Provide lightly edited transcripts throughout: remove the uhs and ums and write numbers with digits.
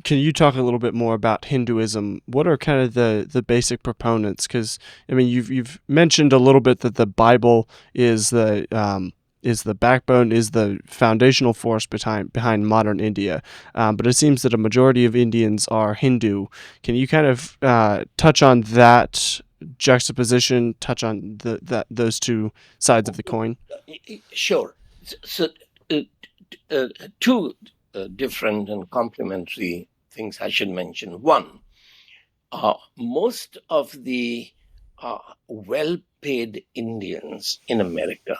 can you talk a little bit more about Hinduism? What are kind of the basic proponents? Because I mean, you've mentioned a little bit that the Bible is the backbone, is the foundational force behind modern India. But it seems that a majority of Indians are Hindu. Can you kind of touch on that juxtaposition? Touch on those two sides of the coin. Sure. So, uh, two different and complementary things I should mention. One, most of the well paid Indians in America,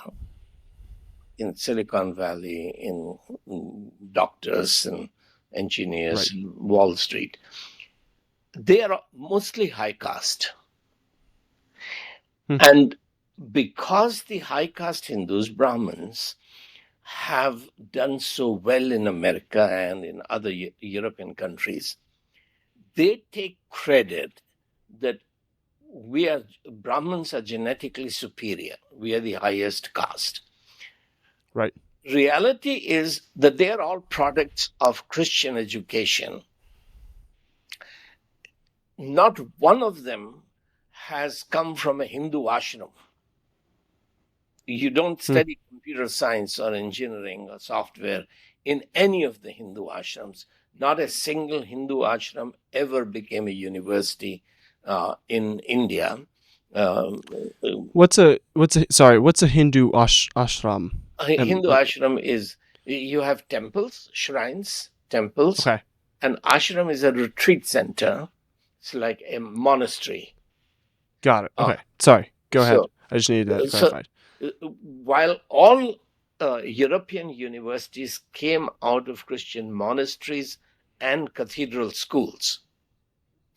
in Silicon Valley, in doctors and Right. engineers, in Wall Street, they are mostly high caste. Hmm. And because the high caste Hindus, Brahmins, have done so well in America and in other European countries, they take credit that we are Brahmins are genetically superior. We are the highest caste. Right. Reality is that they are all products of Christian education. Not one of them has come from a Hindu ashram. You don't Hmm. study computer science or engineering or software in any of the Hindu ashrams. Not a single Hindu ashram ever became a university in India. Um, What's a Hindu ashram? a Um, Hindu uh, ashram is you have temples, shrines, temples, okay, and ashram is a retreat center. It's like a monastery. got it. Uh, Okay, sorry. Go ahead. so, I just needed that so clarified. while all European universities came out of Christian monasteries and cathedral schools,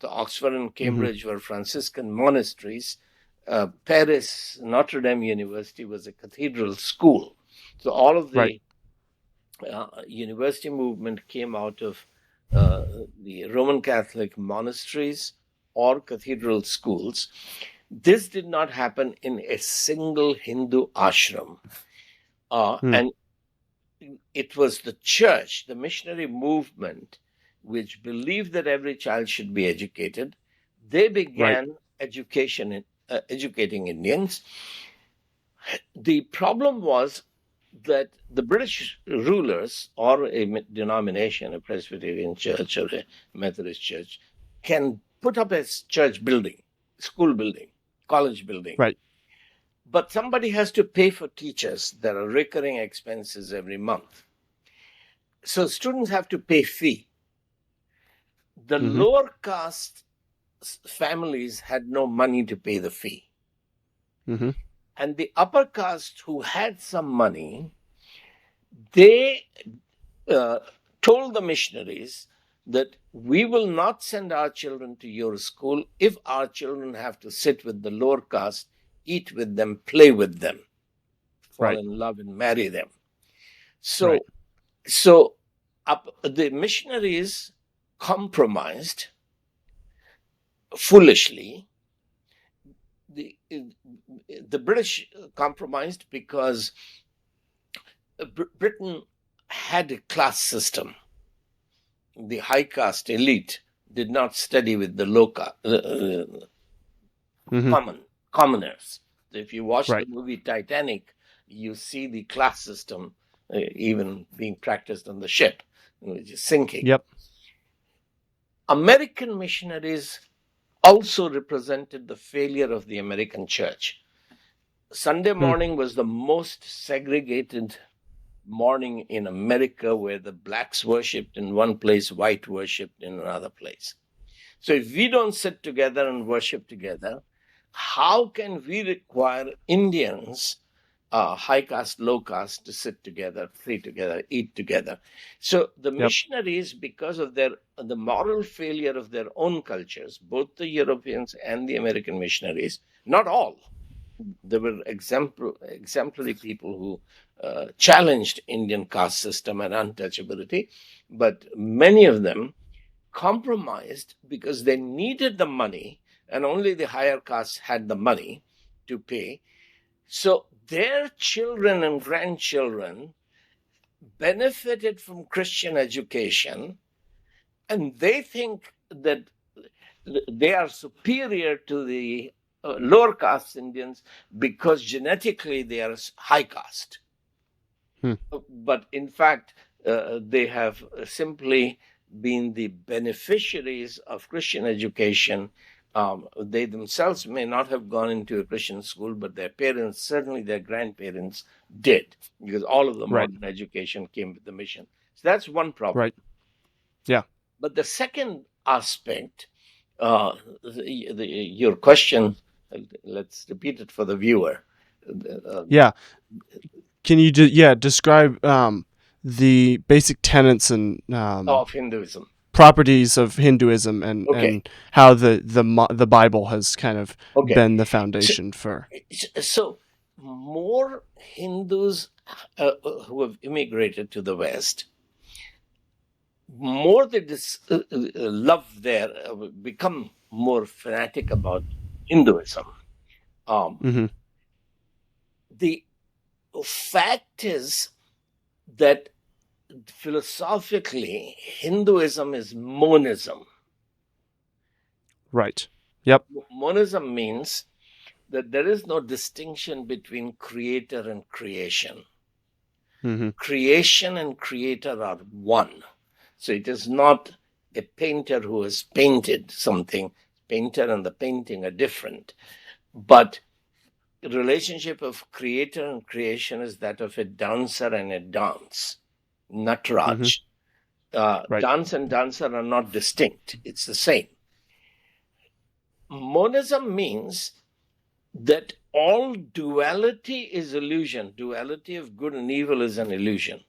the Oxford and Hmm. Cambridge were Franciscan monasteries. Paris, Notre Dame University was a cathedral school. So all of Right. the university movement came out of uh, the Roman Catholic monasteries or cathedral schools. This did not happen in a single Hindu ashram. Hmm. And it was the church, the missionary movement, which believed that every child should be educated. They Right. began educating Indians. The problem was that the British rulers or a denomination, a Presbyterian church or a Methodist church, can put up a church building, school building, college building. Right. But somebody has to pay for teachers. There are recurring expenses every month. So students have to pay fee. The Hmm. lower caste families had no money to pay the fee. Hmm. And the upper caste who had some money, they uh, told the missionaries that we will not send our children to your school if our children have to sit with the lower caste, eat with them, play with them, fall Right. in love and marry them. Right. So, so the missionaries compromised foolishly. The British compromised because Britain had a class system. The high caste elite did not study with the Hmm. commoners. So if you watch the Right. movie Titanic, you see the class system even being practiced on the ship, which is sinking. Yep. American missionaries also represented the failure of the American church. Sunday Hmm. morning was the most segregated morning in America, where the blacks worshipped in one place, white worshipped in another place. So if we don't sit together and worship together, how can we require Indians, high caste, low caste, to sit together, pray together, eat together? So the Yep. missionaries, because of the moral failure of their own cultures, both the Europeans and the American missionaries, not all, there were exemplary people who challenged Indian caste system and untouchability, but many of them compromised because they needed the money, and only the higher castes had the money to pay. So their children and grandchildren benefited from Christian education And they think that they are superior to the lower caste Indians because genetically they are high caste. Hmm. But in fact, they have simply been the beneficiaries of Christian education. They themselves may not have gone into a Christian school, but their parents, certainly their grandparents, did, because all of the Right. modern education came with the mission. So that's one problem. Right. Yeah. But the second aspect, your question, let's repeat it for the viewer. Uh, Yeah. Can you describe the basic tenets and of Hinduism. properties of Hinduism Okay. and how the Bible has kind of Okay. been the So, foundation for. so more Hindus who have immigrated to the West, more they love their, become more fanatic about Hinduism. Um, Hmm. the fact is that philosophically, Hinduism is monism. Right. Yep. Monism means that there is no distinction between creator and creation. Hmm. Creation and creator are one. So it is not a painter who has painted something. Painter and the painting are different. But the relationship of creator and creation is that of a dancer and a dance. Hmm. Natraj. Right. Dance and dancer are not distinct. It's the same. Monism means that all duality is illusion. Duality of good and evil is an illusion.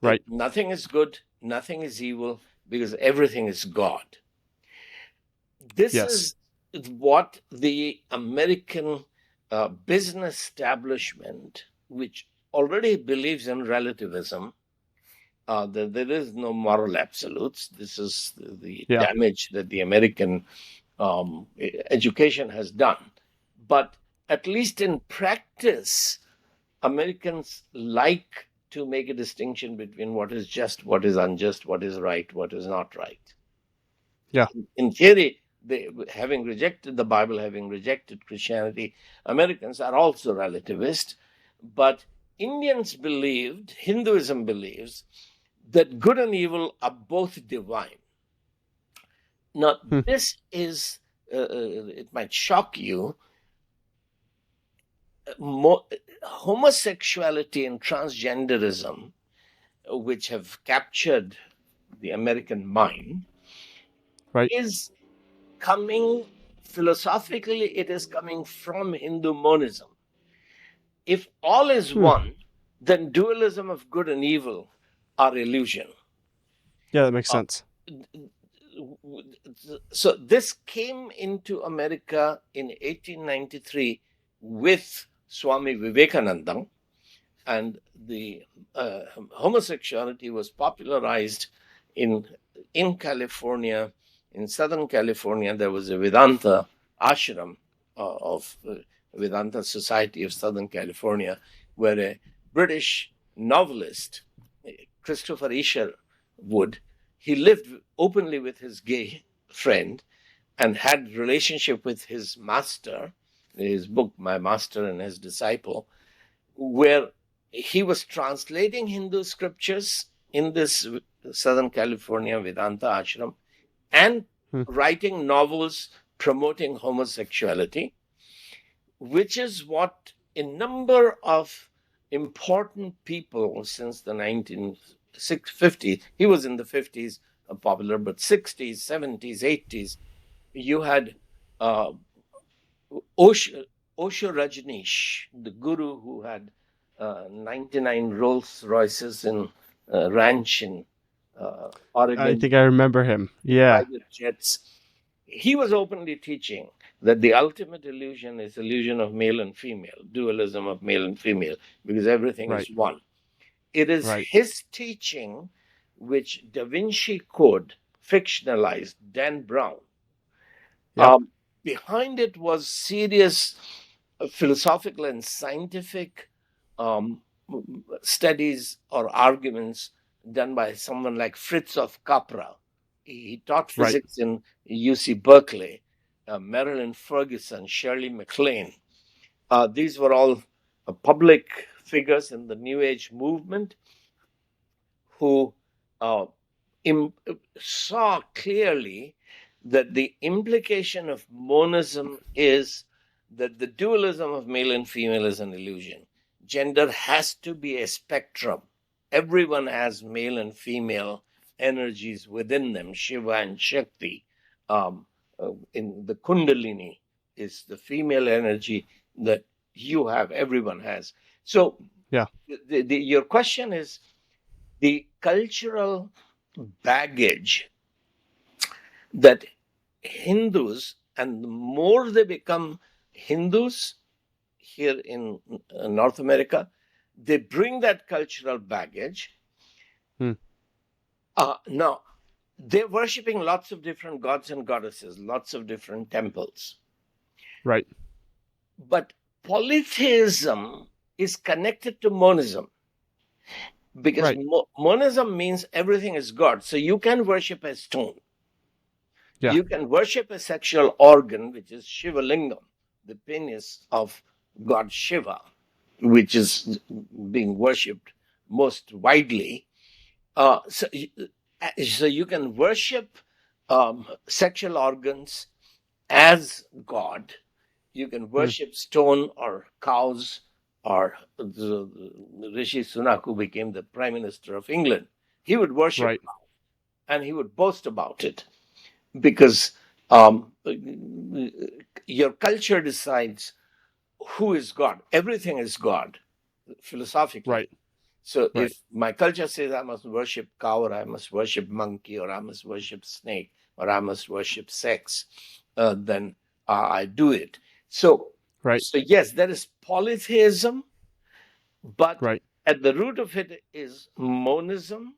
Right. Nothing is good, nothing is evil, because everything is God. This Yes. is what the American business establishment, which already believes in relativism, that there is no moral absolutes. This is the Yeah. damage that the American education has done. But at least in practice, Americans like to make a distinction between what is just, what is unjust, what is right, what is not right. Yeah. In theory, they, having rejected the Bible, having rejected Christianity, Americans are also relativist. But Indians believed, Hinduism believes, that good and evil are both divine. Now, Hmm. this is, it might shock you, homosexuality and transgenderism, which have captured the American mind, Right. is coming philosophically, it is coming from Hindu monism. If all is Hmm. one, then dualism of good and evil are illusion. Yeah, that makes Uh, sense. so this came into America in 1893 with Swami Vivekananda, and the homosexuality was popularized in California. In Southern California, there was a Vedanta ashram of Vedanta Society of Southern California, where a British novelist, Christopher Isher Wood, he lived openly with his gay friend and had relationship with his master. His book, My Master and His Disciple, where he was translating Hindu scriptures in this Southern California Vedanta ashram and Hmm. writing novels promoting homosexuality, which is what a number of important people since the 1950s, he was in the 50s popular, but 60s, 70s, 80s, you had uh, Osho, Osho Rajneesh, the guru who had 99 Rolls Royces in ranch in I Oregon, think I remember him. Yeah. private jets. He was openly teaching that the ultimate illusion is illusion of male and female, dualism of male and female, because everything is Right. one. It is Right. his teaching which Da Vinci Code fictionalized Dan Brown. Yep. Behind it was serious philosophical and scientific um, studies or arguments done by someone like Fritz of Capra. He taught Right. physics in UC Berkeley. Marilyn Ferguson, Shirley MacLaine. These were all public figures in the New Age movement who uh, Im- saw clearly that the implication of monism is that the dualism of male and female is an illusion. Gender has to be a spectrum. Everyone has male and female energies within them, Shiva and Shakti. In the Kundalini is the female energy that you have, everyone has. So, Yeah. your question is the cultural baggage that Hindus, and the more they become Hindus here in North America, they bring that cultural baggage. Hmm. Now, they're worshipping lots of different gods and goddesses, lots of different temples. Right. But polytheism is connected to monism because Right. monism means everything is God. So you can worship a stone. Yeah. You can worship a sexual organ, which is Shiva Lingam, the penis of God Shiva, which is being worshipped most widely. So you can worship sexual organs as God. You can Hmm. worship stone or cows, or Rishi Sunak, who became the Prime Minister of England. He would worship Right. and he would boast about it because um, your culture decides who is God. Everything is God, philosophically. Right. So Right. if my culture says I must worship cow, or I must worship monkey, or I must worship snake, or I must worship sex, then I do it. So, Right. so yes, there is polytheism, but Right. at the root of it is monism,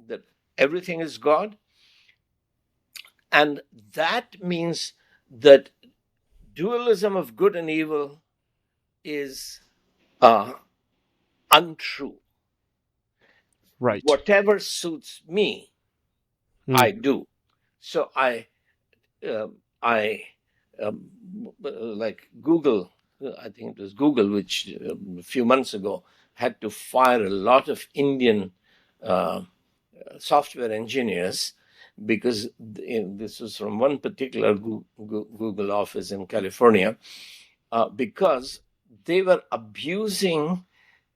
that everything is God. And that means that dualism of good and evil is uh, untrue. Right. Whatever suits me, Hmm. I do. So uh, I like Google. I think it was Google, which a few months ago had to fire a lot of Indian uh, software engineers because this was from one particular Google office in California, because they were abusing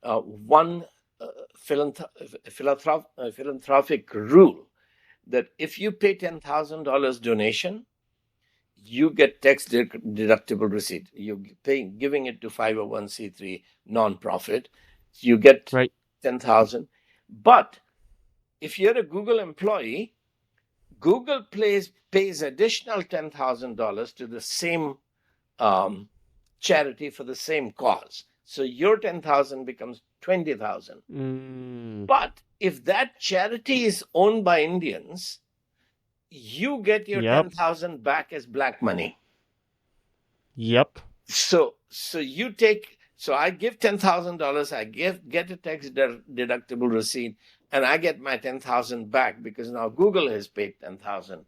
one uh, philanthropic rule that if you pay $10,000 donation, you get tax deductible receipt. You pay giving it to 501c3 nonprofit, you get Right. 10,000. But if you're a Google employee, Google pays additional $10,000 to the same um, charity for the same cause. So your 10,000 becomes 20,000. Mm. But if that charity is owned by Indians, you get your Yep. 10,000 back as black money. Yep. So you take, so I give $10,000, I get a tax deductible receipt, and I get my 10,000 back because now Google has paid 10,000.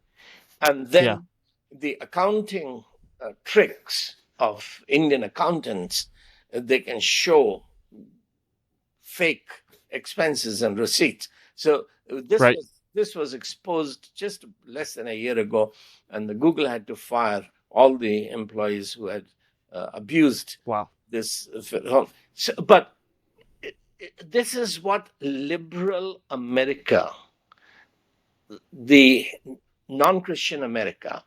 And Yeah. then the accounting tricks of Indian accountants, they can show fake expenses and receipts. So Right. this was exposed just less than a year ago, and the Google had to fire all the employees who had abused Wow. this. But this is what liberal America, the non-Christian America,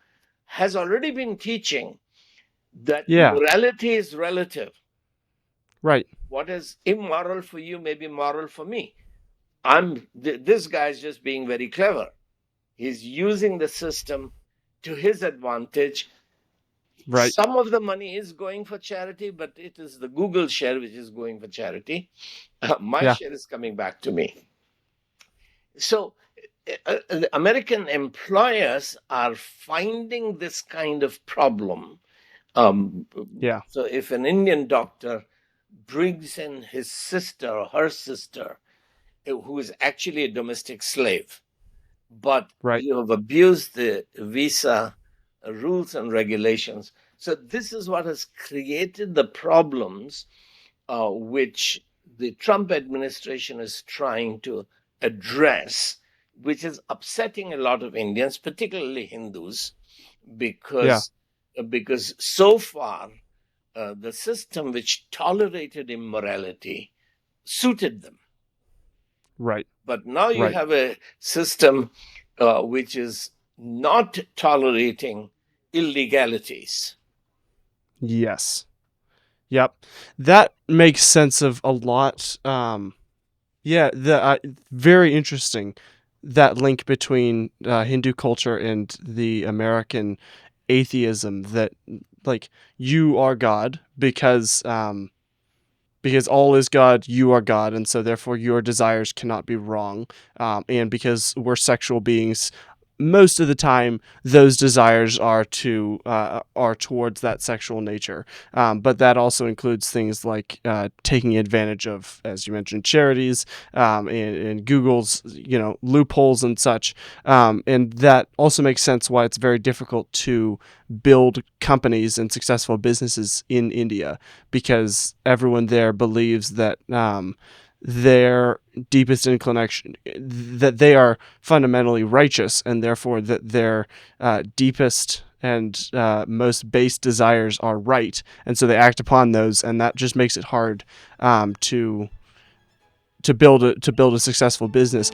has already been teaching, that Yeah. morality is relative. Right. What is immoral for you may be moral for me. This guy's just being very clever. He's using the system to his advantage. Right. Some of the money is going for charity, but it is the Google share which is going for charity. My Yeah. share is coming back to me. So the American employers are finding this kind of problem. Um, Yeah. so if an Indian doctor brings in his sister or her sister, who is actually a domestic slave, but Right. you have abused the visa rules and regulations. So this is what has created the problems which the Trump administration is trying to address, which is upsetting a lot of Indians, particularly Hindus, Yeah. because so far the system which tolerated immorality suited them. Right. But now you Right. have a system which is not tolerating illegalities. Yes. Yep. That makes sense of a lot. Yeah, very interesting, that link between Hindu culture and the American atheism, that like you are God because all is God, you are God, and so therefore your desires cannot be wrong. And because we're sexual beings, most of the time those desires are towards that sexual nature. But that also includes things like taking advantage of, as you mentioned, charities, and Google's loopholes and such. And that also makes sense why it's very difficult to build companies and successful businesses in India, because everyone there believes that their deepest inclination, that they are fundamentally righteous, and therefore that their deepest and most base desires are right, and so they act upon those, and that just makes it hard to build a successful business.